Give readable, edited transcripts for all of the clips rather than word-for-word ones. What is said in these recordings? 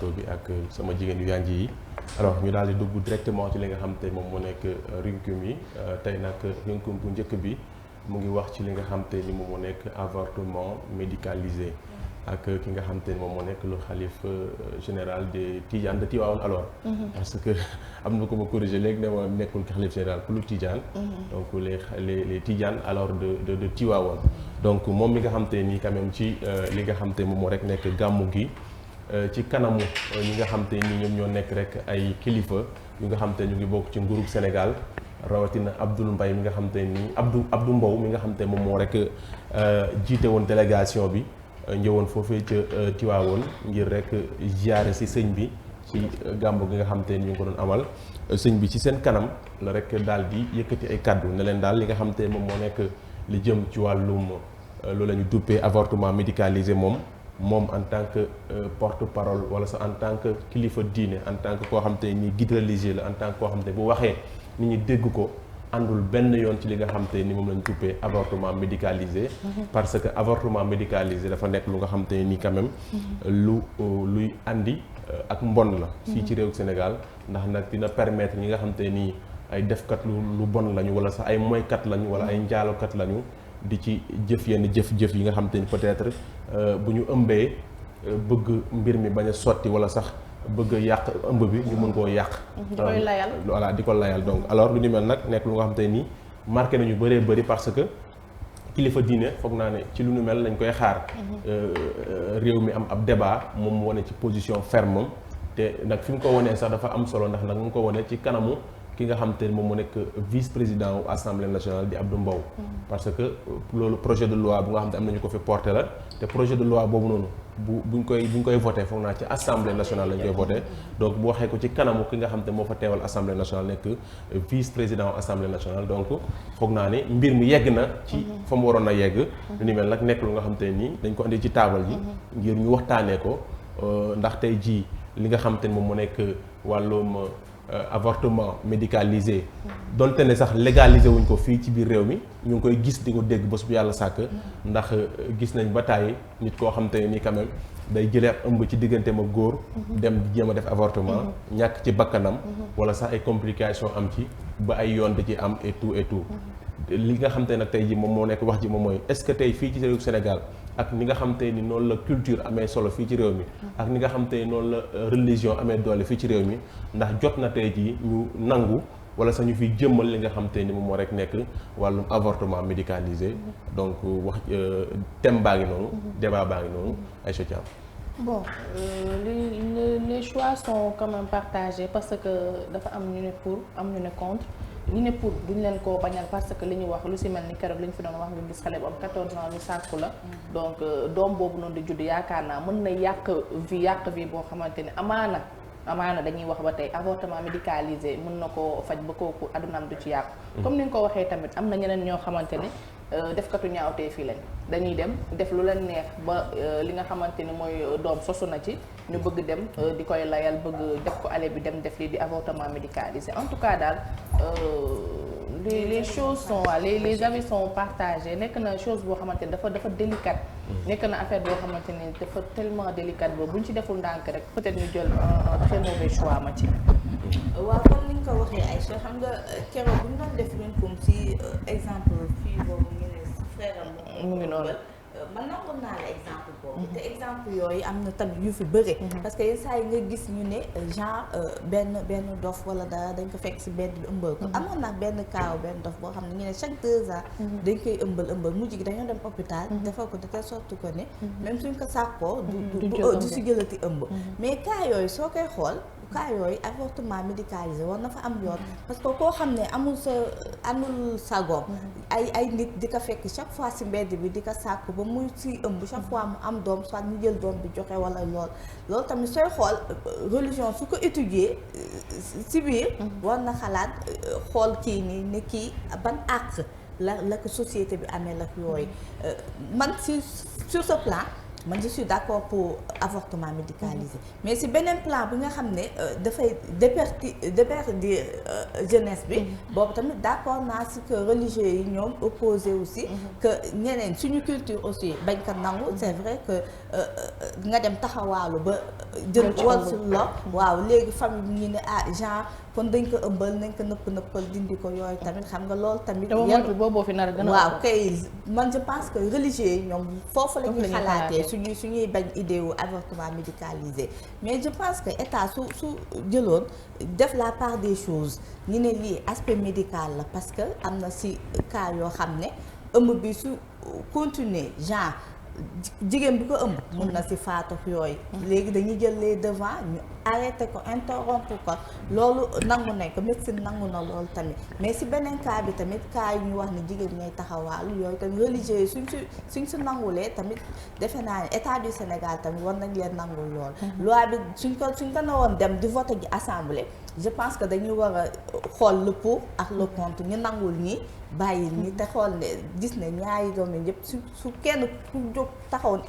plateau bi ak sama jigéen yu yanji yi alors ñu daal di dugg directement ci li nga xam te moom moo nekk Rincum yi tey nag Rincum bu njëkk bi mu ngi wax ci li nga xam te ni moom moo nekk avortement médicalisé ak ki nga xam te ni moom moo nekk le khalife général des Tidiane de Tivaouane alors parce que am na ko ma corrigé léegi ne ma nekkul khalife général pour le Tidiane donc les Tidiane alors de Tivaouane donc moom mi nga xam te ni quand même ci li nga xam te moom moo rek nekk gàmmu gi ci kanamu ñi nga xam te ni ñoom ñoo nekk rek ay kilifa yu nga xam te ñu ngi bokk ci nguurug Sénégal rawatina Abdoul Mbaye mi nga xam te ni Abdou Mbow mi nga xam te moom moo rek jiite woon délégation bi ñëwoon foofee ca Tiwaawoon ngir rek ziyaare si sëñ bi ci gàmmu gi nga xam te ni ñu ngi ko doon amal sëñ bi ci seen kanam la rek daal di yëkkati ay kaddu ne leen daal li nga xam te moom moo nekk li jëm ci wàllum loolu la ñu duppee avortement médicalisé moom en tant que porte-parole wala sax en tant que kilifa diine en tant que koo xam te ni guide religieux la en tant que koo xam te bu waxee nit ñi dégg ko àndul benn yoon ci li nga xam te ni moom lañ tuppee avortement médicalisé parce que avortement médicalisé dafa nekk lu nga xam te ni quand même luy andi ak mbon la fii ci réew Sénégal ndax nag dina permettre ñi nga xam te ni ay defkat lu bon lañu wala sax ay moykat lañu wala ay njaalokat lañu di ci jëf yenn jëf yi nga xam te ni peut-être bu ñu ëmbee bëgg mbir mi bañ a sotti wala sax bëgg a yàq ëmb bi ñu mën koo yàq. di koy layal voilà di ko layal donc alors lu ni mel nag nekk lu nga xam te nii marqué nañu bëree bëri parce que kilifa diine foog naa ne ci lu nu mel lañ koy xaar. réew mi am ab débat moom mu wane ci position ferme te nag fi mu ko wanee sax dafa am solo ndax nag mu ngi ko wane ci kanamu ki nga xam te ne moom mu nekk vice président wu assemblée nationale di Abdou Mbow. parce que loolu projet de loi bu nga xam te am nañu ko fi porté la te projet de loi boobu noonu. buñ koy voté foog naa ci assemblée nationale lañ koy voté donc bu waxee ko ci kanamu ki nga xam te moo fa teewal assemblée nationale nekk vice président assemblée nationale donc foog naa ne mbir mi yegg na ci fa mu waroon a yegg lu ni mel nag nekk lu nga xam te nii dañ ko andi ci taabal ji ngir ñu waxtaanee ko ndax tey jii li nga xam te ne moom mu nekk wàllum avortement médicalisé donte ne sax légalisé wuñ ko fii ci biir réew mi ñu ngi koy gis di ko dégg bés bu yàlla sàkk ndax gis nañ ba tàyyi nit koo xam te ne nii quand même day jëlee ab ëmb ci diggante ma góor dem di jéem a def avortement ñàkk ci bakkanam wala sax ay complications am ci ba ay yoon da ci am et tout li nga xam te nag tey ji moom moo nekk wax ji moom mooy est-ce que tey fii ci réew Sénégal ak ni nga xam te ni noonu la culture amee solo fii ci réew mi ak ni nga xam te ni noonu la religion amee doole fii ci réew mi ndax jot na tey jii ñu nangu wala sax ñu fi jëmmal li nga xam te ni moom moo rek nekk wàllum avortement médicalisé donc wax thème baa ngi noonu débat baa ngi noonu Aïcha Thiam. Bon, les choix sont quand même partagés parce que dafa am ñu ne pour am ñu ne contre ñu ne pour duñ leen koo bañal parce que li ñu wax lu si mel ni keroog li ñu fi doon wax nga gis xale bu am 14 ans ñu sàkku la donc doom boobu noonu di judd yaakaar naa mën na yàq vie boo xamante ne amaana dañuy wax ba tey avortement médicalisé mën na koo faj ba kooku adunaam du ci yàqu comme ni nga ko waxee tamit am na ñeneen ñoo xamante ne defkatu ñaawtee fii lañ dañuy dem def lu leen neex ba li nga xamante ni mooy doom sosu na ci ñu bëgg dem di koy layal bëgg def ko ale bi dem def lii di avortement médicalisé en tout cas daal les choses sont les avis sont partagés nekk na chose boo xamante ni dafa délicate nekk na affaire boo xamante ni dafa tellement délicate boobu bu ñu ci deful ndànk rek peut-être ñu jël un très mauvais choix ma ci waaw comme ni nga ko waxee Aïcha xam nga keroog bu ñu doon def Rincum ci exemple fii boobu ñu ne frère mu ngi noonu man nangoon naa la exemple boobu te exemple yooyu am na tamit yu fi bëre parce que yenn saa yi nga gis ñu ne genre benn dof wala dara dañ ko fekk si benn bi ëmbal ko amoon nag benn kaaw benn dof boo xam ne ñu ne chaque 2 ans dañ koy ëmbal mujj gi dañoo dem hôpital defal ko de telle sorte que ne même suñ ko sàkkoo du si jëlati ëmb mais cas yooyu soo koy xool cas yooyu avortement médicalisé war na fa am yoon parce que koo xam ne amul sagoom ay nit di ko fekk chaque fois si mbedd bi di ko sàkku ba muy si ëmb chaque fois mu am doom soit ñu jël doom bi joxe wala loolu tamit sooy xool religion su ko étudier si biir war na xalaat xool kii nii ne kii ban àq la ko société bi amee la yooyu man sur ce plan man je suis d'accord pour avortement médicalisé mais si beneen plan bi nga xam ne dafay déperdir jeunesse bi boobu tamit d'accord naa si que religieux yi ñoom opposé aussi que ñeneen suñu culture aussi bañ ko nangu c'est vrai que nga dem taxawaalu ba jël wal su la waaw léegi famille bi ñu ne genre kon dañ ko ëmbal nañ ko nëppal dindi ko yooyu tamit xam nga loolu tamit booboo fi nar a gën a waaw kay man je pense que religieux yi ñoom foofu la ñuy xalaatee suñuy bañ idée wu avortement médicalisé mais je pense que état su jëloon def la part des choses ñu ne lii aspect médical la parce que am na si cas yoo xam ne ëmb bi su continuer genre jigéen bi ko ëmb mun na si faatu yooyu léegi dañuy jël les devants ñu arrêté ko interrompre ko loolu nangu nañ ko médecine nangu na loolu tamit mais si beneen cas bi tamit cas yu ñu wax ne jigéen ñay taxawaalu yooyu tamit religieux yi suñ si nangulee tamit defe naa ne état du Sénégal tamit war nañ leen nangul lool loi bi suñ ko nawoon dem di voté ji assemblée je pense que dañuy war a xool le pour ak le contre ñu nangul ñi bàyyi ñi te xool ne gis ne ñaari doom yi yëpp su kenn ku jóg taxawoon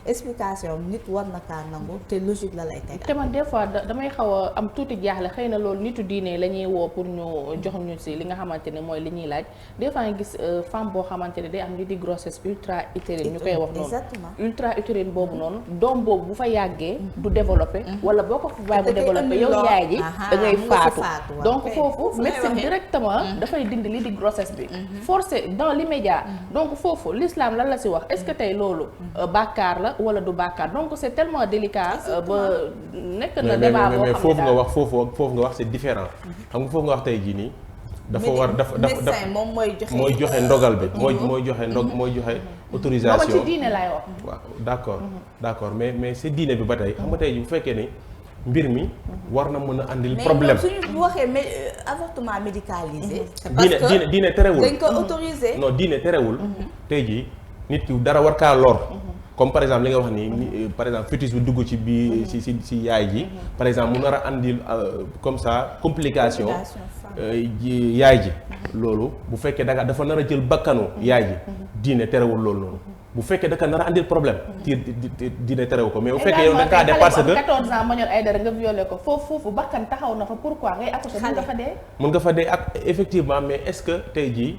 explication nit war na kaa nangu te logique la lay teg. te man des fois damay xaw a am tuuti jaaxle xëy na loolu nitu diine la ñuy woo pour ñu jox ñu si li nga xamante ne mooy li ñuy laaj des fois nga gis femme boo xamante ne day am li di grossesse ultra utérine ñu koy wax noonu ultra utérine boobu noonu doom boobu bu fa yàggee du développé wala boo ko fa bàyyi mu développé yow yaay ji da ngay faatu donc foofu médecine directement dafay dindi li di grossesse bi forcé dans l'immédiat donc foofu l'islam lan la si wax est-ce que tey loolu bàkkaar la wala du bàkkaar donc c'est tellement délicat ba nekk na débat boo xam ne foofu nga wax foofu nga wax c'est différent xam nga foofu nga wax tey jii nii dafa war dafa moom mooy joxe ndogal bi mooy joxe autorisation ci diine laay wax waaw d'accord mais c'est diine bi ba tey xam nga tey bu fekkee ni mbir mi war na mën a andil problème mais suñu waxee avortement médicalisé. diine terewul dañ ko autorisé. non diine terewul. tey jii nit ki dara war kaa lor. comme par exemple li nga wax nii par exemple fœtus bi dugg ci bii ci yaay ji. par exemple mu nar a andil comme ça complication. yaay ji. loolu bu fekkee dafa nar a jël bakkanu yaay ji. diine terewul loolu noonu. bu fekkee da ka nar a andil problème. dina terew ko mais bu fekkee yow da kaa def parce que 14 ans Manuel Aïdara nga violé ko foofu bakkan taxaw na fa pourquoi ngay accoucher mën nga fa dee. mën nga fa dee ak effectivement mais est-ce que tey jii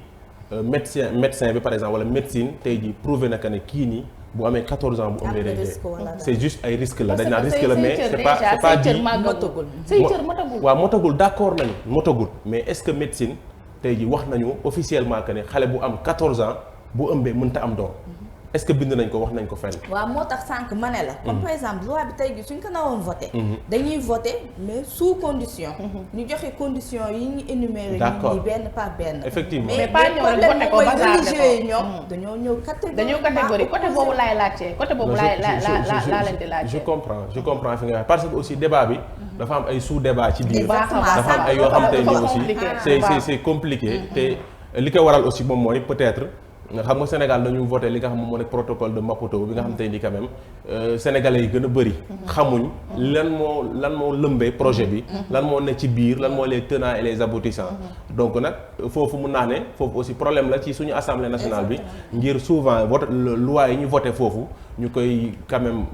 médecin bi par exemple wala médecine tey jii prouvé na que ne kii nii bu amee 14 ans bu amee day dee c'est juste ay risque la dañ naan risque la mais c'est pas dit say cër matagul waaw matagul d'accord nañu matagul mais est-ce que médecine tey jii wax nañu officiellement que ne xale bu am 14 ans bu ëmbee mënta am doom. est-ce que bind nañ ko wax nañ ko fenn. waaw moo tax sànq ma ne la. comme par exemple loi bi tey jii suñ ko nawoon voté. dañuy voté mais sous condition. ñu joxe condition yi ñu énuméré. d'accord ñu benn par benn. effectivement mais pas ñëw rek voté ko ba religieux yi ñoom dañoo ñëw catégorie côté boobu laay laajte côté boobu laa leen di laajte. je comprends fi nga wax parce que aussi débat bi. dafa am ay sous-débat ci biir. dafa am ay yoo xam te ni aussi c'est compliqué te li ko waral aussi moom mooy peut-être. xam nga Sénégal dañu voté li nga xam moom moo nekk protocole de Maputo bi nga xam te ni quand même sénégalais yi gën a bëri. xamuñ lan moo lëmbee projet bi. lan moo ne ci biir lan moo les tenants et les aboutissants. donc nag foofu mun naa ne foofu aussi problème la ci suñu assemblée nationale bi. ngir souvent vote loi yi ñu voté foofu ñu koy quand même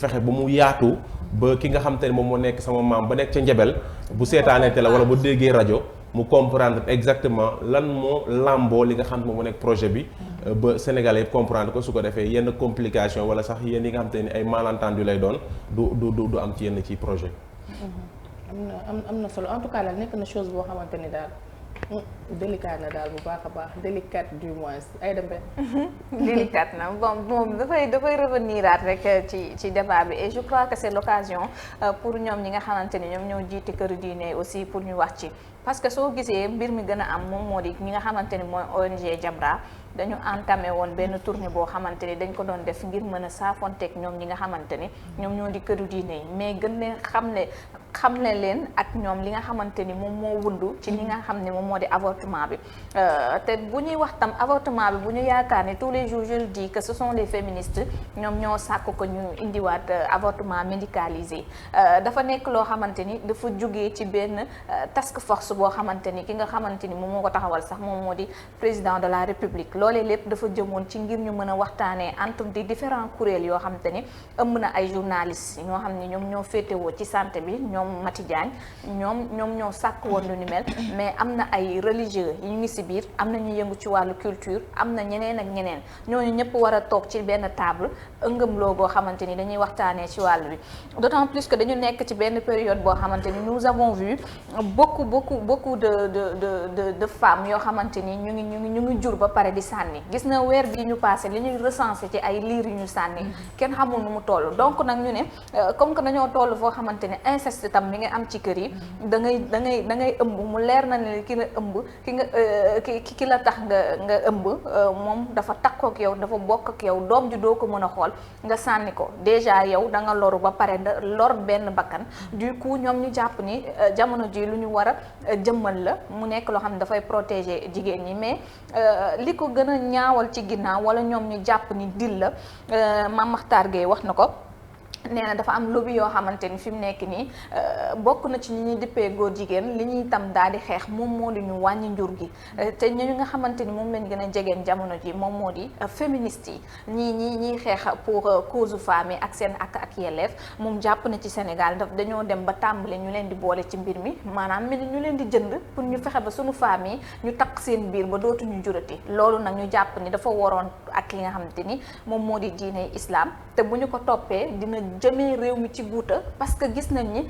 fexe ba mu yaatu ba ki nga xam te ne moom moo nekk sama maam ba nekk ca njebel bu seetaanee télé wala bu déggee rajo. mu comprendre exactement lan moo làmboo li nga xam ne moom moo nekk projet bi ba Sénégalais yëpp comprendre ko su ko defee yenn complication wala sax yenn yi nga xam te ne ay malentendu lay doon du am ci yenn ci projet. am na solo en tout cas daal nekk na chose boo xamante ni daal délicat na daal bu baax a baax délicate du moins ay dembe. délicate na bon moom dafay reveniraat rek ci débat bi et je crois que c'est l'occasion pour ñoom ñi nga xamante ni ñoom ñoo jiite këru diine aussi pour ñu wax ci. parce que soo gisee mbir mi gën a am moom moo di ñi nga xamante ni mooy ONG Jamra dañu entamé woon benn tournée boo xamante ni dañ ko doon def ngir mën a saafonteeg ñoom ñi nga xamante ni ñoom ñoo di këru diine yi mais gën leen xamle leen ak ñoom li nga xamante ni moom moo wundu ci li nga xam ne moom moo di avortement avortement bi te bu ñuy wax tam avortement bi bu ñu yaakaar ne tous les jours je le dis que ce sont les féministes ñoom ñoo sàkk ko ñu indiwaat avortement médicalisé dafa nekk loo xamante ni dafa jógee ci benn task force boo xamante ni ki nga xamante ni moom moo ko taxawal sax moom moo di président de la république loolee lépp dafa jëmoon ci ngir ñu mën a waxtaanee entre des différents kuréel yoo xamante ni ëmb na ay journalistes ñoo xam ne ñoom ñoo féetewoo ci santé bi ñoom Mati Diagne ñoom ñoo sàkk woon lu ni mel mais am na ay religieux yi ñu ngi si biir am na ñu yëngu ci wàllu culture am na ñeneen ak ñeneen ñooñu ñëpp war a toog ci benn table ëngëm loo boo xamante ni dañuy waxtaanee ci wàllu bi d'autant plus que dañu nekk ci benn période boo xamante ni nous avons vu beaucoup de femmes yoo xamante ni ñu ngi jur ba pare di sànni gis na weer bii ñu passé li ñuy recensé ci ay liir yu ñu sànni kenn xamul nu mu toll donc nag ñu ne comme que dañoo toll foo xamante ne inceste tam mi nga am ci kër yi da ngay ëmb mu leer na ne ki la ëmb ki la tax nga ëmb moom dafa takkoo ak yow dafa bokk ak yow doom ji doo ko mën a xool nga sànni ko déjà yow da nga loru ba pare lor benn bakkan du coup ñoom ñu jàpp ni jamono ji lu ñu war a jëmmal la mu nekk loo xam ne dafay protéger jigéen ñi mais li ko gën a ñaawal ci ginnaaw wala ñoom ñu jàpp ni dil la Mame Makhtar Gueye wax na ko nee na dafa am lobby yoo xamante ni fi mu nekk nii bokk na ci ñi ñuy dippee góor jigéen li ñuy tam daal di xeex moom moo di ñu wàññi njur gi te ñu nga xamante ni moom lañ gën a jegeen jamono ji moom moo di féministes yi ñiy xeex pour cause femme yi ak seen ak yelleef moom jàpp na ci Sénégal dañoo dem ba tàmbali ñu leen di boole ci mbir mi maanaam ñu leen di jënd pour ñu fexe ba suñu femme yi ñu takk seen biir ba dootuñu jurati loolu nag ñu jàpp ni dafa waroon ak li nga xamante ni moom moo di diine islam te bu ñu ko toppee dina jëmee réew mi ci guuta parce que gis nañ ni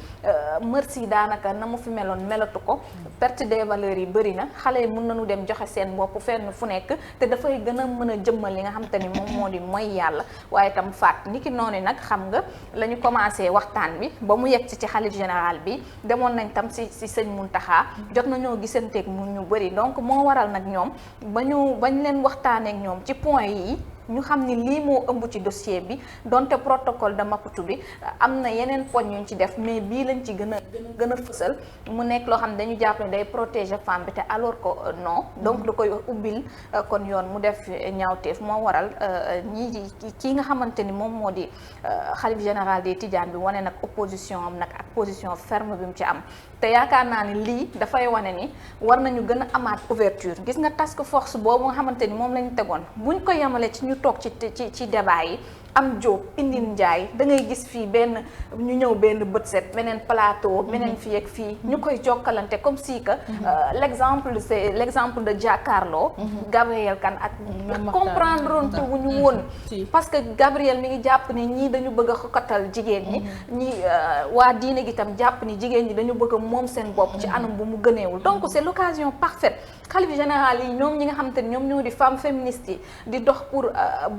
merci daanaka na mu fi meloon melatu ko perte des valeurs yi bëri na xale yi mën nañu dem joxe seen bopp fenn fu nekk te dafay gën a mën a jëmmal li nga xam te ni moom moo di mooy yàlla waaye itam faat ni ki noonu nag xam nga la ñu commencé waxtaan bi ba mu yegg ci xalif général bi demoon nañ tam si sëñ Muntaxa jot nañoo gisanteeg mu ñu bëri donc moo waral nag ñoom bañ leen waxtaaneek ñoom ci point yi ñu xam ni lii moo ëmb ci dossier bi donte protocole de Maputo bi am na yeneen poñ yuñ ci def mais bii lañ ci gën a fësal mu nekk loo xam ne dañu jàpp ne day protéger femme bi te alors que non donc da koy ubbil kon yoon mu def ñaawteef moo waral kii nga xamante ni moom moo di xalif général des Tidianes bi wane nag opposition am nag ak position ferme bi mu ci am te yaakaar naa ni lii dafay wane ni war nañu gën a amaat ouverture gis nga task force boobu nga xamante ni moom lañu tegoon buñ ko yemale ci ñu toog ci débat yi am Jóob Indine Njaay da ngay gis fii ñu ñëw benn bët set beneen plateau beneen fii ak fii ñu koy jokkalante comme si que l'exemple c'est l'exemple de Jakaarlo Gabriel Kane ak comprendre wu ñu woon parce que Gabriel mi ngi jàpp ni ñii dañu bëgg a xokatal jigéen ñi waa diine gi tam jàpp ni jigéen ñi dañu bëgg a moom seen bopp ci anam bu mu gëneewul donc c'est l'occasion parfaite xalif général yi ñoom ñi nga xam te ni ñoom ñoo di femme féministe yi di dox pour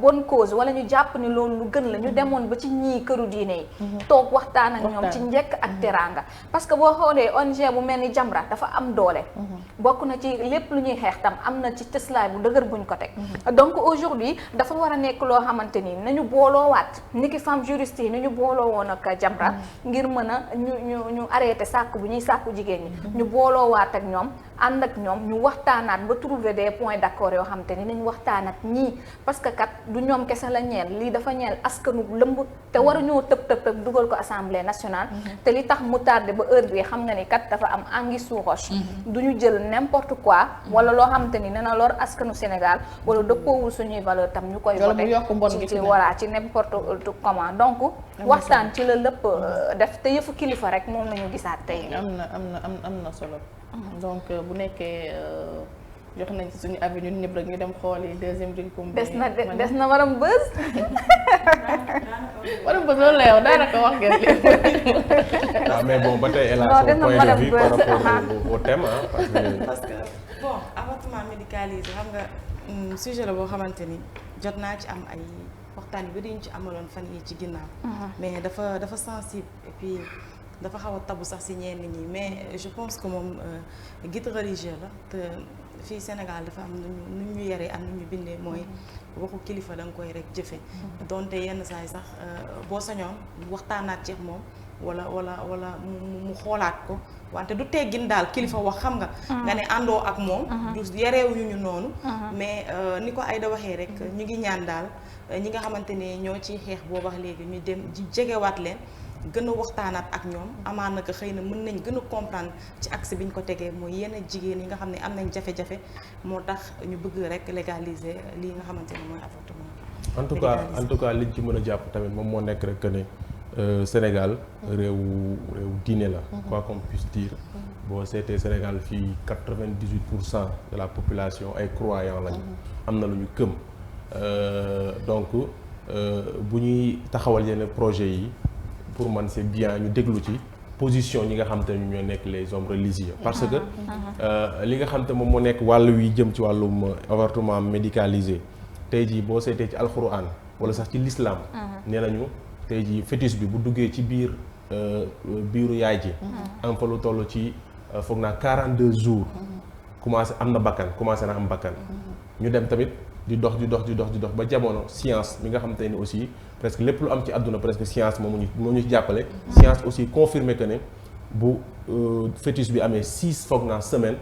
bonne cause wala ñu jàpp ni loolu lu gën la ñu demoon ba ci ñii këru diine yi toog waxtaan ak ñoom ci njëkk ak teraanga parce que boo xoolee ONG bu mel ni Jamra dafa am doole bokk na ci lépp lu ñuy xeex tam am na ci tëslaay bu dëgër buñ ko teg donc aujourd'hui dafa war a nekk loo xamante ni nañu booloowaat ni ki femme juriste yi ni ñu booloo woon ak Jamra ngir mën a ñu arrêté sàkku bu ñuy sàkku jigéen ñi ñu booloowaat ak ñoom ànd ak ñoom ñu waxtaanaat ba trouver des points d'accord yoo xam te ni nañ waxtaan ak ñii parce que kat du ñoom kese la ñeel lii dafa ñeel askanu lëmb te waruñoo tëb dugal ko assemblée nationale te li tax mu tardé ba heure bi xam nga ni kat dafa am anguille sous roche du ñu jël n'importe quoi wala loo xam te ni nee na lor askanu Sénégal wala dëppoowul suñuy valeur tam ñu koy voté ci voilà ci n'importe comment donc waxtaan ci la lépp def te yëfu kilifa rek moom la ñu gisaat tey am na solo donc bu nekkee jox nañ ci suñu avis ñun ñëpp rek ñu dem xooli deuxième Rincom bi des na waram bës loolu la yow daanaka wax ngeen léegi. mais bon ba tey elle a son point de vue par rapport au thème parce que bon avortement médicalisé xam nga sujet la boo xamante ni jot naa ci am ay waxtaan yu bari ñu ci amaloon fan yi ci ginnaaw mais dafa sensible et puis dafa xaw a tabu sax ci ñenn ñi mais je pense que moom guide religieux la te fii Sénégal dafa am nu ñu yaree am nu ñu bindee mooy waxu kilifa da nga koy rek jëfe donte yenn saa yi sax boo sañoon waxtaanaat ci moom wala mu xoolaat ko wante du teggin daal kilifa wax xam nga nga ne àndoo ak moom du yareewuñu ñu noonu mais ni ko Aïda waxee rek ñu ngi ñaan daal ñi nga xamante ne ñoo ci xeex booba léegi ñu dem jegewaat leen gën a waxtaanaat ak ñoom amaan na ko xëy na mën nañ gën a comprendre ci axe bi ñu ko tegee mooy yenn jigéen yi nga xam ne am nañ jafe-jafe moo tax ñu bëgg rek légaliser lii nga xamante ne mooy avortement. en tout cas liñ ci mën a jàpp tamit moom moo nekk rek que ne Sénégal réewu diine la. quoi qu'on puisse dire. boo seetee Sénégal fii 98% de la population ay croyants lañu. am na lu ñu gëm donc bu ñuy taxawal yenn projet yi. pour man c'est bien ñu déglu ci position ñi nga xam te ne ñoo nekk les hommes religieux parce que li nga xam te moom moo nekk wàllu wi jëm ci wàllum avortement médicalisé tey jii boo seetee ci alxuraan wala sax ci l'islam nee nañu tey jii fœtus bi bu duggee ci biiru yaay ji am fa lu toll ci foog naa 42 jours commencé am na bakkan commencé na am bakkan ñu dem tamit di dox ba jamono science mi nga xam te ni aussi presque lépp lu am ci àdduna presque science moo ñu ci jàppale. science aussi confirmé que ne bu fœtus bi amee 6 foog naa semaine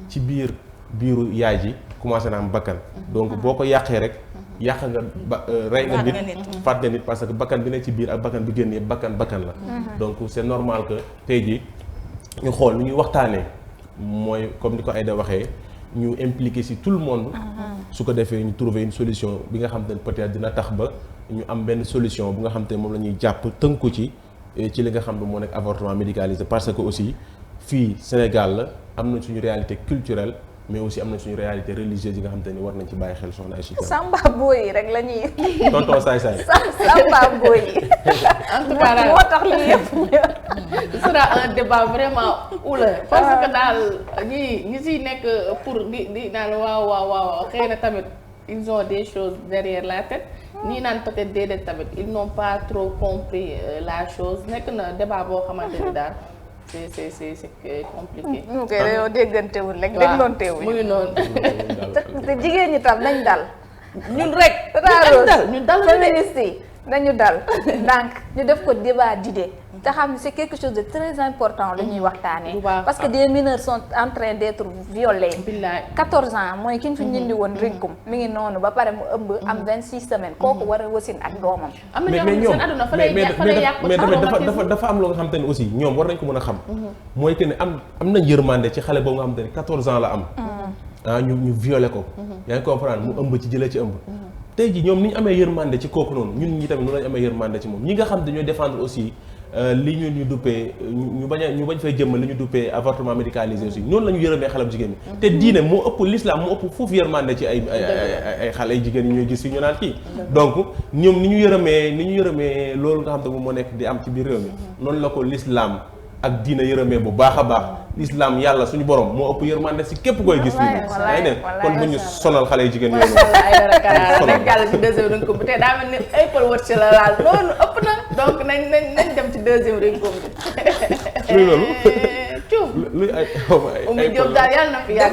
ci biiru yaay ji commencé na am bakkan donc boo ko yàqee rek yàq nga rey nga nit faat nga nit parce que bakkan bi ne ci biir ak bakkan bi génn yëpp bakkan la donc c'est normal que tey jii ñu xool lu ñuy waxtaanee mooy comme ni ko Aïda waxee ñu impliqué ci tout le monde su ko defee ñu trouver une solution bi nga xam te ne peut-être dina tax ba ñu am benn solution bu nga xam te ne moom la ñuy jàpp tënku ci li nga xam ne moo nekk avortement médicalisé parce que aussi fii Sénégal la am na suñu réalité culturelle mais aussi am na suñu réalité religieuse yi nga xam te ne war nañ ci bàyyi xel soxna Aïcha. Samba Boy yi rek la ñuy. tonton saay-saay. Samba Boy yi. en tout cas daal moo tax lii yëpp. ce sera un débat vraiment houleux parce que daal ñi siy nekk pour di naan waaw xëy na tamit ils ont des choses derrière la tête ñii naan peut-être déedéet tamit ils n'ont pas trop compris la chose nekk na débat boo xamante ni daal c'est compliqué. ok yow déggantewul rek déglontewul. mu ngi noonu. te jigéen ñi tam nañ dal. ñun rek. ñu dal féministes yi nañu dal donc ñu def ko débat d'idées te xam ne c'est quelque chose de très important lu ñuy waxtaanee parce que des mineurs sont en train d'être violés. billaay 14 ans mooy ki ñu fi ñindi woon rinkum mi ngi noonu ba pare mu ëmb am 26 semaines kooku war a wasin ak doomam. am na ñoo xam ne seen àdduna fa lay yàq mais dafa am loo nga xam te ne aussi ñoom war nañ ko mën a xam mooy que ne am nañ yërmande ci xale boobu nga xam te ne 14 ans la am ñu violé ko yaa ngi comprendre mu ëmb ci jëlee ci ëmb tey jii ñoom ni ñu amee yërmande ci kooku noonu ñun ñi tamit noonu lañu amee yërmande ci moom ñi nga xam dañooy défendre aussi li ñu duppee ñu bañ fay jëmmal li ñu duppee avortement médicalisé aussi noonu la ñu yërëmee xale bu jigéen ñi te diine moo ëpp l'islam moo ëpp foofu yërmande ci ay xale ay jigéen yi ñooy gis fi ñu naan kii donc ñoom ni ñu yërëmee loolu nga xam te moom moo nekk di am ci biir réew mi noonu la ko l'islam ak diina yërëmee bu baax a baax l'islam yàlla suñu borom moo ëpp yërmande si képp koy gis fii ne kon bu ñu sonal xale yi jigéen yooyu nañ jàll ci deuxième rinkum bi te daa mel ni Apple Watch la laal loolu ëpp na donc nañ dem ci deuxième rinkum bi luy loolu cuub luy ay Oumy Diop daal yàlla na fi yàgg